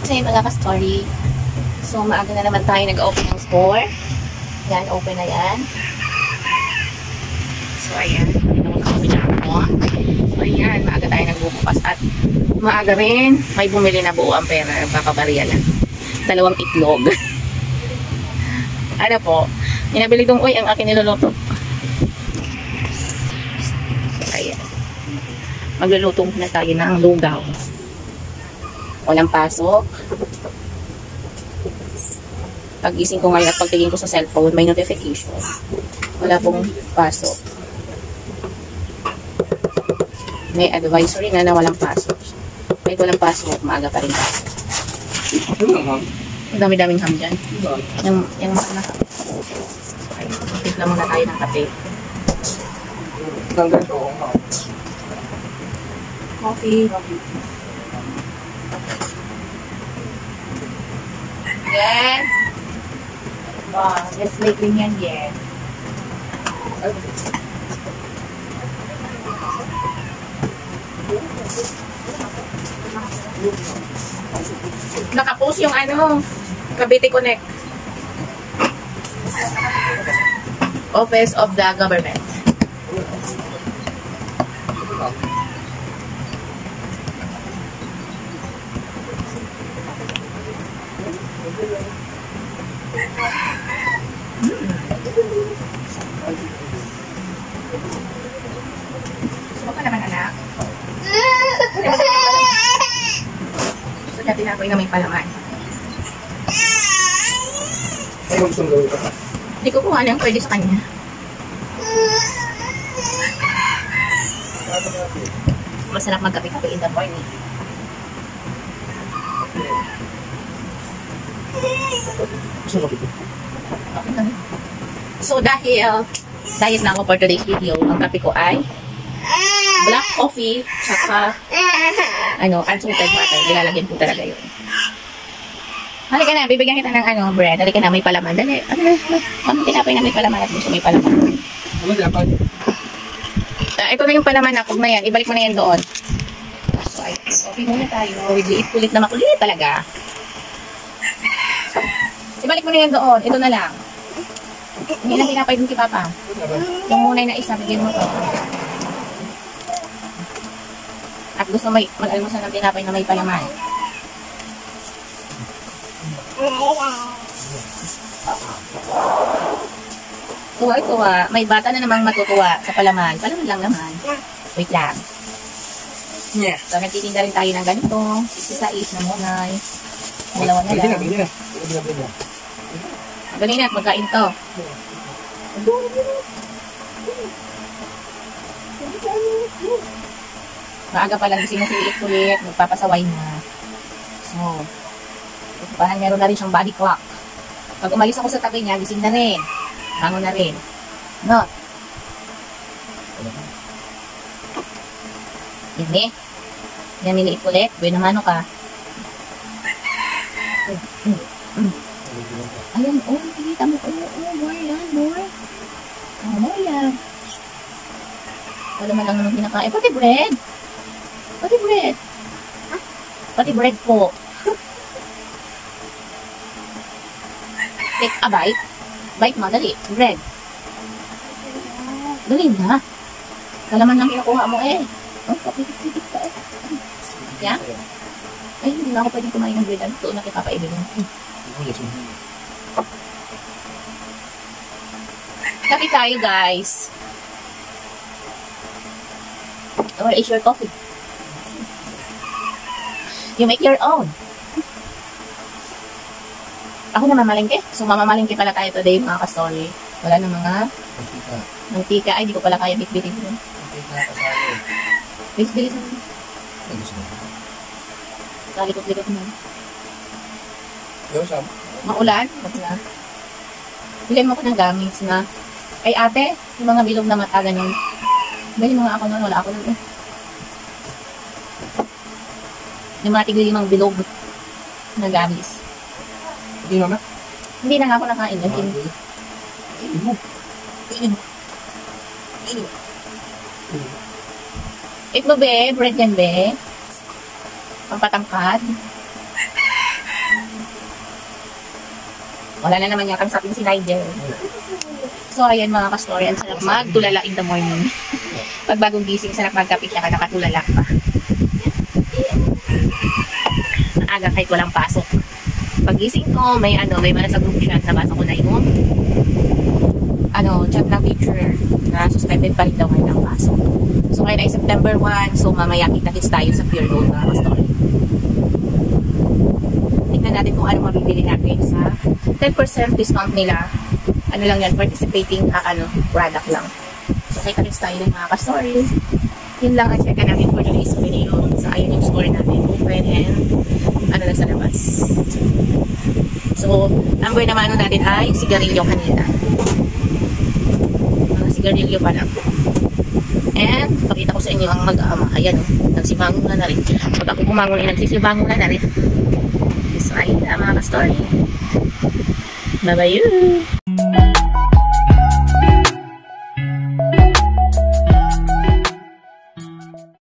Okay, mga ka-story. So, maaga na naman tayo nag-open ng store. Yan, open na yan. So, ayan. Open na ako. So, ayan. Maaga tayo nagbubukas. At maaga rin, may bumili na buo ang pera. Papabariya lang. 2 itlog. Ano po? Inabili kong, uy, ang akin niluluto. So, ayan. Magluluto na tayo ng lugaw. Walang pasok. Pag-gising ko ngayon at pagtingin ko sa cellphone, may notification. Wala pong pasok. May advisory na walang pasok. Kahit walang pasok, maaga pa rin pasok. Ang dami-daming ham dyan. Yung mahal na ham. Timpla muna tayo ng kape. Coffee. Yan. Wow, let's make rin yan yan. Nakapost yung ano, Cavite Connect. Office of the Government. Gusto ka naman, anak? Gusto niya tinakoy na may palaman. Ano gusto gawin ka? Hindi ko kuha lang pwede sa kanya. Masarap magkape-kape in the morning. Gusto ka dito? So dahil diet na ako for today's video, ang kape ko ay black coffee tsaka unsalted water. Nilalagyan ko talaga yun. Halika na, bibigyan kita ng bread. Halika na, may palaman. Dali, tinapay na may palaman at gusto may palaman. Ano dapat? Ito na yung palaman na, huwag na yan. Ibalik mo na yan doon. So, ay, coffee muna tayo. With liit-kulit na makulit talaga. Ibalik mo na yan doon. Ito na lang. Hindi lang tinapay dun kay Papa. Yung munay na isa, bigyan mo to. At gusto mag-almusal ng tinapay na may palaman. Tuwa-tuwa. May bata na namang matutuwa sa palaman. Palaman lang naman. Wait lang. Yeah. So, nagtitinda rin tayo ng ganito. Isa-is na munay. Dalawa na lang. Pwede na. Galing na, magkain to. Maaga pa lang gising na si ulit, magpapasaway na. So, parang meron na rin siyang body clock. Pag umalis ako sa tabi niya, gising na rin. Bangon na rin. No? Yan eh. Yan niliit ulit. Bueno mano ka. Ayan, oh, kita mo. More yan, more. More yan. Wala man lang naman pinakain. Pati bread. Pati bread. Pati bread po. Take a bite. Bite mo, dali. Bread. Dali na. Kalaman lang kinukuha mo eh. Oh, kapit-kapit ka eh. Yan? Ay, hindi na ako pwedeng kumain ng bread. Ano ito na kikapaibigin? Kape tayo, guys. Or is your coffee? You make your own. Ako na mamalingke. So, mamamalingke pala tayo today, mga ka-story. Wala na mga mantika. Ay, di ko pala kaya bitbitin yun. Bilis-bilis na. Sa likot-likot na. Maulan? Maulan. Bilhin mo ko ng gamits na. Ay, ate, yung mga bilog na mata, ganyan. Bilhin mo nga ako nun. Wala ako nun eh. Yung mga tigli-limang bilog na gamis. Hindi mama? Hindi na nga ako nakain. Ito be, bread yan be. Pampatangkad. Wala na naman yung kausapin si Nigel. So, ayan mga ka-story, ang sarap magtulala in the morning. Pag bagong gising, sarap magkapit siya ka nakatulala pa. Ang aga kahit walang pasok. Pag gising ko, may mga sa group chat, nabasa ko na yung chat ng teacher na suspended pa rin daw ngayon ang pasok. So, ngayon ay September 1, so mamaya kita-kits tayo sa Pure Gold mga ka-story. Tingnan natin kung ano mabibili natin sa 10% discount nila. Ano lang yan, participating product lang. So, kita-kits tayo ng mga ka-story. Yun lang ang check natin for today's video. So, ayun yung store natin. Open and na sa labas. So, number naman natin ay sigarilyo kanina. Mga sigarilyo pa lang. And, pakita ko sa inyo ang mag-ama. Ayan, nagsibangon na rin. Pag ako bumangon, nagsisibangon na rin. So, ayun na mga ka-story. Bye-bye you!